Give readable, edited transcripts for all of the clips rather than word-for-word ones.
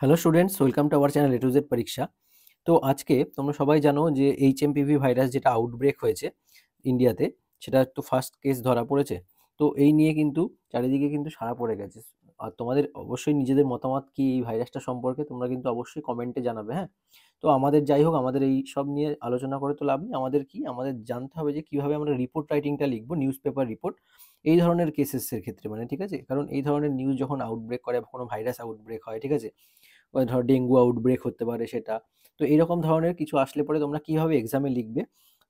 Hello students, welcome to our channel A to Z পরীক্ষা। তো আজকে তোমরা সবাই জানো যে এইচএমপিভি ভাইরাস যেটা আউটব্রেক হয়েছে ইন্ডিয়াতে, সেটা তো ফার্স্ট কেস ধরা পড়েছে। তো এই নিয়ে কিন্তু চারিদিকে কিন্তু সাড়া পড়ে গেছে। আর তোমাদের অবশ্যই নিজেদের মতামত কি এই ভাইরাসটা সম্পর্কে তোমরা কিন্তু অবশ্যই কমেন্টে জানাবে, হ্যাঁ। তো আমাদের যাই হোক, আমাদের এই সব নিয়ে আলোচনা করে তো লাভ নেই। আমাদের জানতে হবে যে কিভাবে আমরা রিপোর্ট রাইটিংটা লিখবো, নিউজ পেপার রিপোর্ট এই ধরনের কেসেসের ক্ষেত্রে, মানে ঠিক আছে। কারণ এই ধরনের নিউজ যখন আউটব্রেক করে, কোনো ভাইরাস আউটব্রেক হয়, ঠিক আছে, ওই ধরো ডেঙ্গু আউটব্রেক হতে পারে সেটা। তো এরকম ধরনের কিছু আসলে পরে তোমরা কিভাবে এক্সামে লিখবে,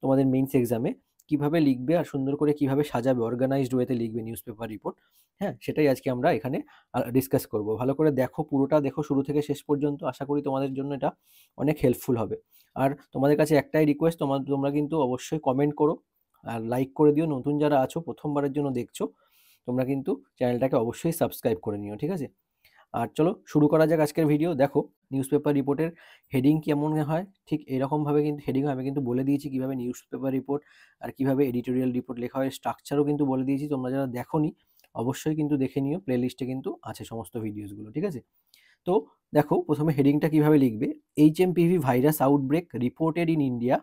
তোমাদের মেইনস এক্সামে কিভাবে লিখবে আর সুন্দর করে কিভাবে সাজাবে, অর্গানাইজড ওয়েতে লিখবে নিউজ পেপার রিপোর্ট, হ্যাঁ, সেটাই আজকে আমরা এখানে ডিসকাস করব। ভালো করে দেখো, পুরোটা দেখো শুরু থেকে শেষ পর্যন্ত। আশা করি তোমাদের জন্য এটা অনেক হেল্পফুল হবে। আর তোমাদের কাছে একটাই রিকোয়েস্ট, তোমরা কিন্তু অবশ্যই কমেন্ট করো আর লাইক করে দিও। নতুন যারা আছো, প্রথমবারের জন্য দেখছো, তোমরা কিন্তু চ্যানেলটাকে অবশ্যই সাবস্ক্রাইব করে নিও, ঠিক আছে। আর চলো শুরু করা যাক আজকের ভিডিও। দেখো, নিউজ পেপার রিপোর্টের হেডিং কেমন হয়, ঠিক এরকমভাবে কিন্তু হেডিং আমি কিন্তু বলে দিয়েছি কিভাবে নিউজ পেপার রিপোর্ট আর কিভাবে এডিটোরিয়াল রিপোর্ট লেখা হয়, স্ট্রাকচারও কিন্তু বলে দিয়েছি। তোমরা যারা দেখোনি অবশ্যই কিন্তু দেখে নিও, প্লেলিস্টে কিন্তু আছে সমস্ত ভিডিওসগুলো, ঠিক আছে। তো দেখো, প্রথমে হেডিংটা কিভাবে লিখবে, HMPV virus outbreak reported in India.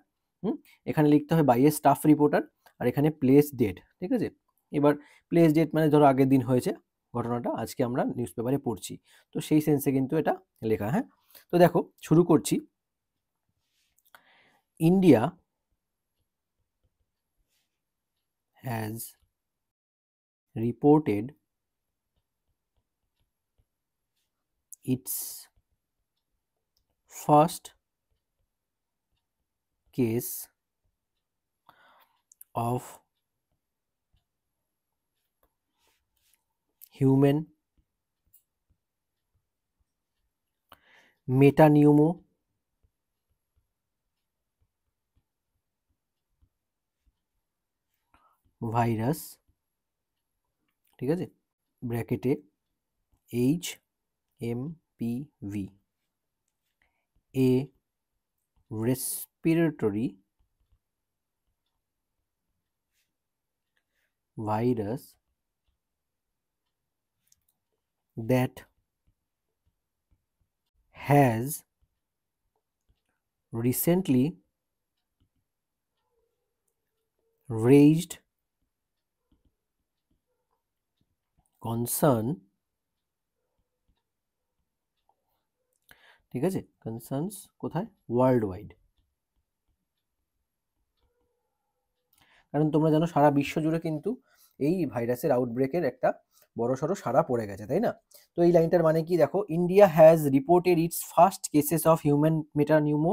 এখানে লিখতে হবে বাই এ স্টাফ রিপোর্টার, আর এখানে প্লেস ডেট, ঠিক আছে। এবার প্লেস ডেট মানে ধরো আগের দিন হয়েছে ঘটনাটা, আজকে আমরা নিউজ পেপারে পড়ছি, তো সেই সেন্সে কিন্তু এটা লেখা, হ্যাঁ। তো দেখো শুরু করছি। India has reported its first case of human metapneumo virus, ঠিক আছে, ব্র্যাকেটে HMPV, a respiratory virus that has recently raised concern, ঠিক আছে, কনসার্নস কোথায়, ওয়ার্ল্ড ওয়াইড। কারণ তোমরা জানো সারা বিশ্ব জুড়ে কিন্তু এই ভাইরাসের আউটব্রেকের একটা বড়সড় সাড়া পড়ে গেছে, তাই না। তো এই লাইনটার মানে কি, দেখো, India has reported its first cases of human metapneumo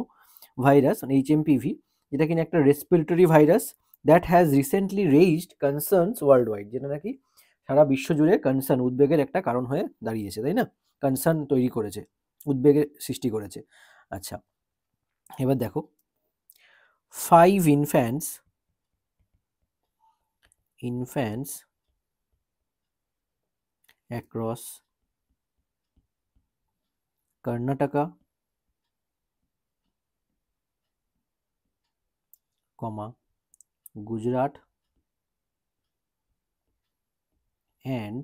virus, HMPV, যেটা কিনা একটা respiratory virus, that has recently raised concerns world wide, যেটা নাকি সারা বিশ্ব জুড়ে কনসার্ন, উদ্বেগের একটা কারণ হয়ে দাঁড়িয়েছে, তাই না, কনসার্ন তৈরি করেছে, উদ্বেগের সৃষ্টি করেছে। আচ্ছা, এবার দেখো, 5 infants across Karnataka, Gujarat and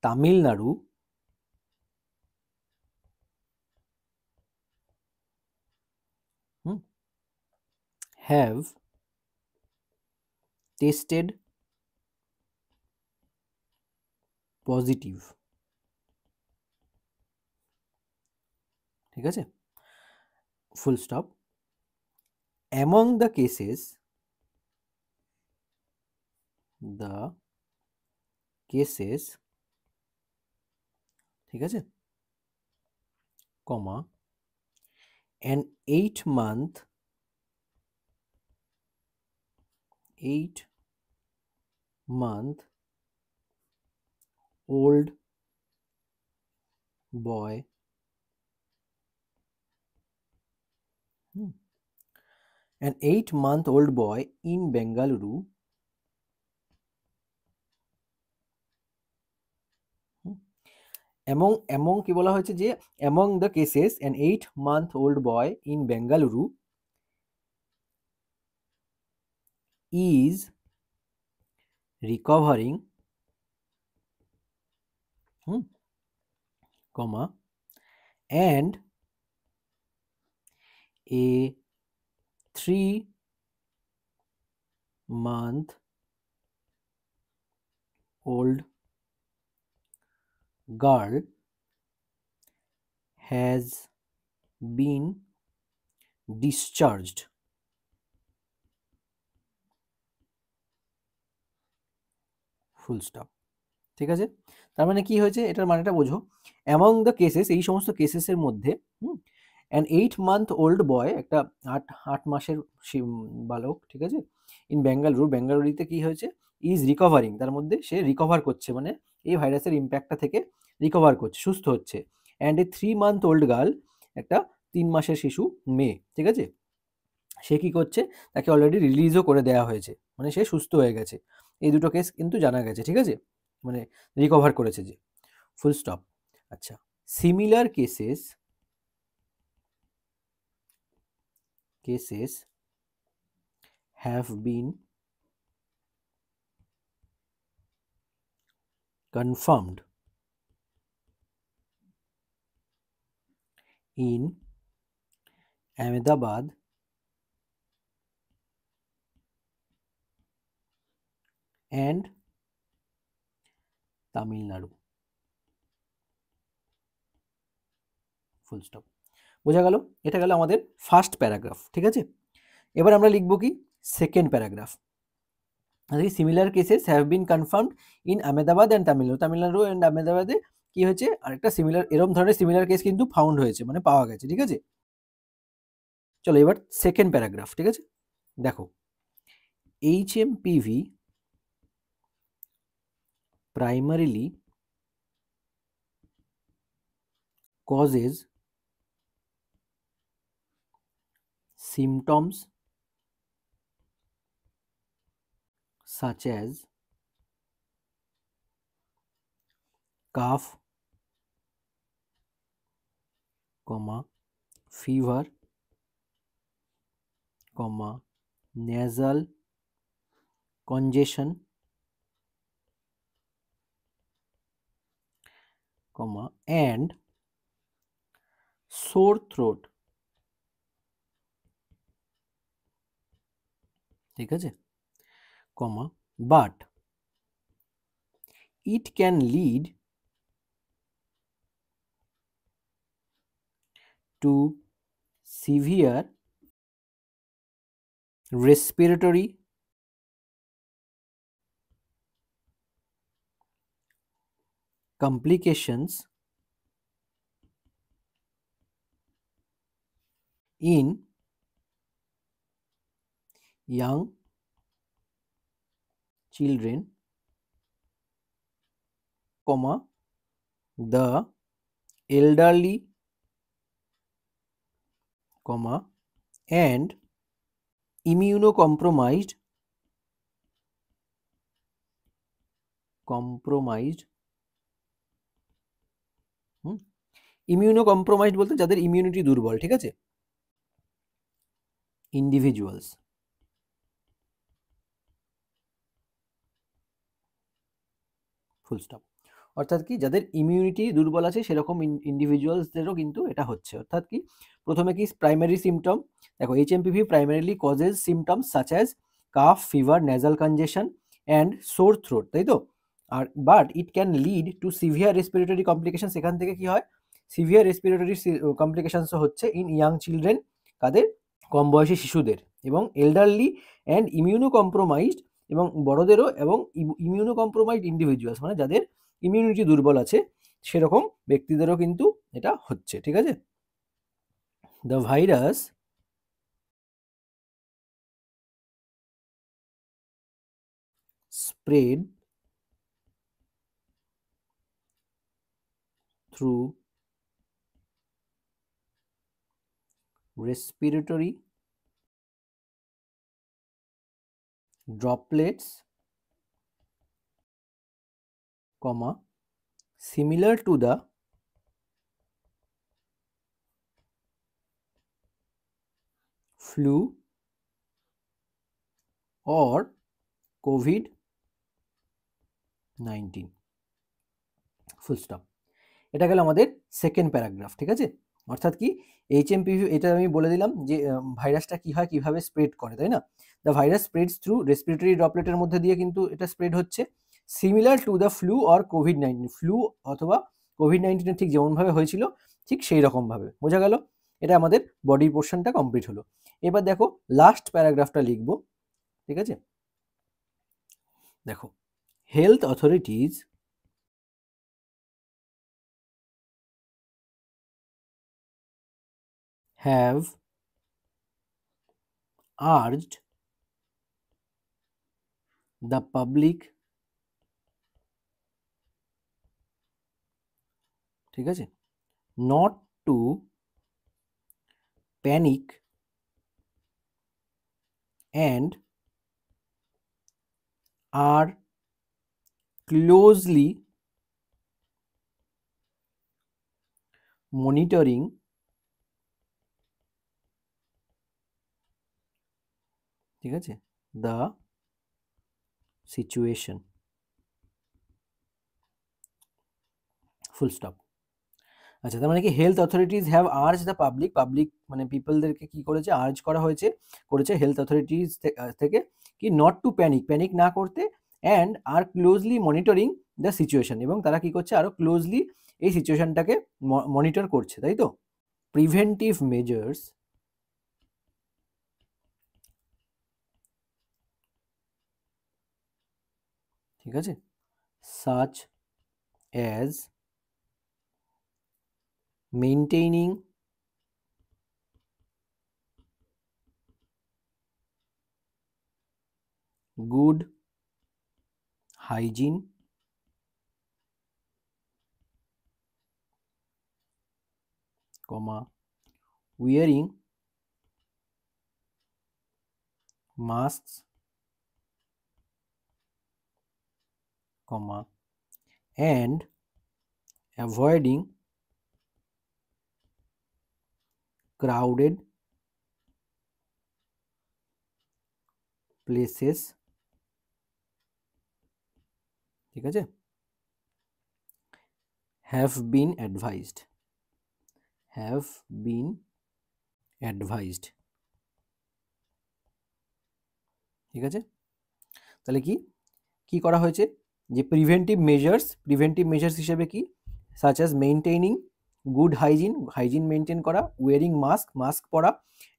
Tamil Nadu have tested positive, ঠিক আছে, full stop. Among the cases, ঠিক আছে, কমা, an 8 month old boy, an 8 month old boy in Bengaluru among কি বলা হয়েছে যে among the cases an 8 month old boy in Bengaluru is recovering comma, and a 3-month old girl has been discharged. Full stop. ঠিক আছে? তার মানে কি হয়েছে, এটার মানেটা বোঝো। অ্যামং দ্য কেসেস, এই সমস্ত কেসেসের মধ্যে অ্যান 8-month ওল্ড বয়, একটা 8 মাসের বালক, ঠিক আছে, ইন বেঙ্গালুরুতে কি হয়েছে, ইজ রিকভারিং, তার মধ্যে সে রিকভার করছে, মানে এই ভাইরাসের ইম্প্যাক্টটা থেকে রিকভার করছে, সুস্থ হচ্ছে। And a 3-month old girl, একটা 3 মাসের শিশু মেয়ে, ঠিক আছে, সে কি করছে, তাকে অলরেডি রিলিজও করে দেওয়া হয়েছে, মানে সে সুস্থ হয়ে গেছে। এই দুটো কেস কিন্তু জানা গেছে, ঠিক আছে, মানে রিকভার করেছে যে। Full stop. আচ্ছা, similar cases have been confirmed in Ahmedabad and Tamil Nadu. Full stop. বোঝা গেল? এটা গেল আমাদের ফার্স্ট প্যারাগ্রাফ, ঠিক আছে। এবার আমরা লিখব কি, second paragraph. Similar cases have been confirmed in Ahmedabad and Tamil Nadu and আহমেদাবাদে কি হয়েছে, আরেকটা সিমিলার, এরকম ধরনের সিমিলার কেস কিন্তু ফাউন্ড হয়েছে, মানে পাওয়া গেছে, ঠিক আছে। চলো এবার সেকেন্ড প্যারাগ্রাফ, ঠিক আছে। দেখো, HMPV primarily causes symptoms such as cough, fever, nasal congestion, and sore throat, ঠিক আছে, but it can lead to severe respiratory complications in young children, the elderly, and immunocompromised immunocompromised বলতে যাদের immunity দুর্বল, ঠিক আছে, ইন্ডিভিজুয়ালস। Full stop. অর্থাৎ কি, যাদের ইমিউনিটি দুর্বল আছে সেরকম ইন্ডিভিজুয়ালসদেরও কিন্তু এটা হচ্ছে। অর্থাৎ কি, প্রথমে কি প্রাইমারি সিমটম, দেখো HMPV primarily causes symptoms such as cough, fever, nasal congestion and sore throat, তাই তো। আর but it can lead to severe respiratory complication, সেখান থেকে কি হয়, সিভিয়ার রেসপিরেটরি কমপ্লিকেশনসও হচ্ছে ইন ইয়াং চিলড্রেন, কাদের, কম বয়সী শিশুদের, এবং এল্ডারলি অ্যান্ড ইমিউনো কম্প্রোমাইজড, এবং বড়দেরও, এবং ইমিউনো কম্প্রোমাইজড ইন্ডিভিজুয়ালস, মানে যাদের ইমিউনিটি দুর্বল আছে সেরকম ব্যক্তিদেরও কিন্তু এটা হচ্ছে, ঠিক আছে। The virus spread through respiratory droplets, similar to the flu or COVID-19. Full stop. এটা গেল আমাদের সেকেন্ড প্যারাগ্রাফ, ঠিক আছে। অর্থাৎ কি, এইচএমপিভি এটা আমি বলে দিলাম যে ভাইরাসটা কি হয়, কিভাবে স্প্রেড করে, তাই না। The virus spreads through respiratory ড্রপলেটের মধ্যে দিয়ে কিন্তু এটা স্প্রেড হচ্ছে, similar to the flu or কোভিড-19। ফ্লু অথবা কোভিড-19 ঠিক যেমনভাবে হয়েছিল ঠিক সেই রকমভাবে। বোঝা গেল? এটা আমাদের বডির পোর্শনটা কমপ্লিট হলো। এবার দেখো লাস্ট প্যারাগ্রাফটা লিখবো, ঠিক আছে। দেখো, health authorities have urged the public, ঠিক আছে, not to panic and are closely monitoring ঠিক আছে the situation, full stop। আচ্ছা, তার মানে কি, health authorities have urge the public মানে পিপলদেরকে কি করেছে, আর্জ করেছে হেলথ অথরিটিজ থেকে কি, নট টু প্যানিক না করতে, and are closely monitoring the situation, এবং তারা কি করছে, আরো ক্লোজলি এই সিচুয়েশনটাকে মনিটর করছে, তাই তো। প্রিভেন্টিভ মেজার্স ঠিক আছে, such as maintaining good hygiene, wearing masks, and avoiding crowded places, ঠিক আছে, have been advised, ঠিক আছে। তাহলে কি করা হয়েছে, যে প্রিভেন্টিভ মেজার্স হিসেবে কি, such as maintaining good hygiene maintain করা, ওয়ারিং মাস্ক পরা,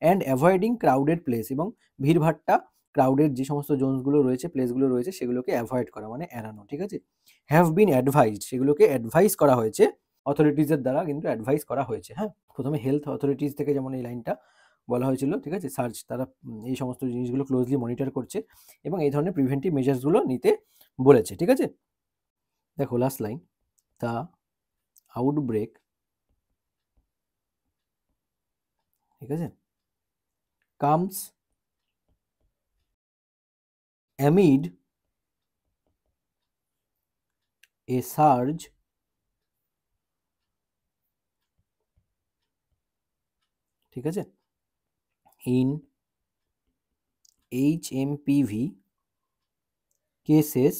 অ্যান্ড অ্যাভয়েডিং ক্রাউডেড প্লেস, এবং ভিড়ভাট্টা ক্রাউডেড যে সমস্ত জোনসগুলো রয়েছে, প্লেসগুলো রয়েছে, সেগুলোকে অ্যাভয়েড করা মানে এড়ানো, ঠিক আছে। হ্যাভ বিন অ্যাডভাইসড, সেগুলোকে অ্যাডভাইস করা হয়েছে অথরিটিজের দ্বারা, কিন্তু অ্যাডভাইস করা হয়েছে। হ্যাঁ, প্রথমে হেলথ অথরিটিজ থেকে যেমন এই লাইনটা বলা হয়েছিল, ঠিক আছে, তারা এই সমস্ত জিনিসগুলো ক্লোজলি মনিটর করছে এবং এই ধরনের প্রিভেন্টিভ মেজার্সগুলো নিতে বলেছে, ঠিক আছে। দেখো লাস্ট লাইন, দ্য আউটব্রেক, ঠিক আছে, কামস amid a surge ঠিক আছে in HMPV cases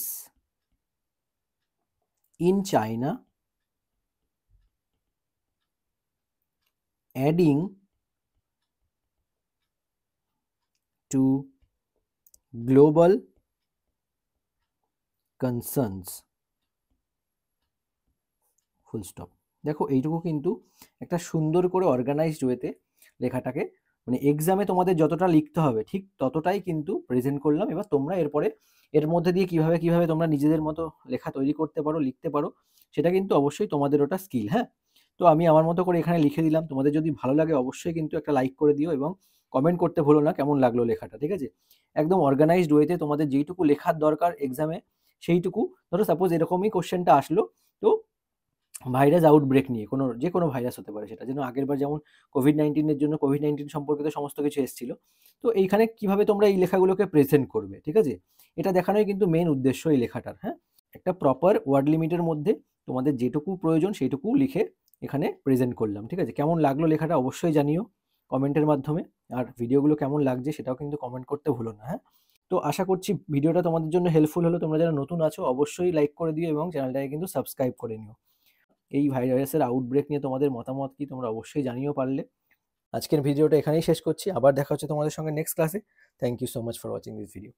in China, adding to global concerns, full stop. দেখো এইটুকু কিন্তু একটা সুন্দর করে অর্গানাইজড ওয়েতে লেখাটাকে, মানে এক্সামে তোমাদের যতটা লিখতে হবে ঠিক ততটাই কিন্তু প্রেজেন্ট করলাম। এবার তোমরা এরপরে এর মধ্যে দিয়ে কিভাবে তোমরা নিজেদের মতো লেখা তৈরি করতে পারো, লিখতে পারো, সেটা কিন্তু অবশ্যই তোমাদের ওটা স্কিল। হ্যাঁ, তো আমি আমার মতো করে এখানে লিখে দিলাম। তোমাদের যদি ভালো লাগে অবশ্যই কিন্তু একটা লাইক করে দিও এবং কমেন্ট করতে ভুলো না কেমন লাগলো লেখাটা, ঠিক আছে। একদম অর্গানাইজড ওয়েতে তোমাদের যেইটুকু লেখার দরকার এক্সামে সেইটুকু, ধরো সাপোজ এরকমই কোশ্চেনটা আসলো, তো ভাইরাস আউটব্রেক নিয়ে যে কোনো ভাইরাস হতে পারে, সেটা যেন আগেরবার যেমন কোভিড-19 জন্য কোভিড-19 সম্পর্কিত সমস্ত কিছু এসেছিল, তো এইখানে কিভাবে তোমরা এই লেখাগুলোকে প্রেজেন্ট করবে, ঠিক আছে, এটা দেখানোই কিন্তু মেন উদ্দেশ্য এই লেখাটার। হ্যাঁ, একটা প্রপার ওয়ার্ড লিমিটের মধ্যে তোমাদের যেটুকু প্রয়োজন সেইটুকু লিখে এখানে প্রেজেন্ট করলাম, ঠিক আছে। কেমন লাগলো লেখাটা অবশ্যই জানিও কমেন্টের মাধ্যমে, আর ভিডিওগুলো কেমন লাগছে সেটাও কিন্তু কমেন্ট করতে ভুলো না। হ্যাঁ, তো আশা করছি ভিডিওটা তোমাদের জন্য হেল্পফুল হলো। তোমরা যারা নতুন আছো অবশ্যই লাইক করে দিও এবং চ্যানেলটাকে কিন্তু সাবস্ক্রাইব করে নিও। এই ভাইরাসের আউটব্রেক নিয়ে তোমাদের মতামত কি তোমরা অবশ্যই জানিও পারলে। আজকের ভিডিওটা এখানেই শেষ করছি, আবার দেখা হচ্ছে তোমাদের সঙ্গে নেক্সট ক্লাসে। Thank you so much for watching this video.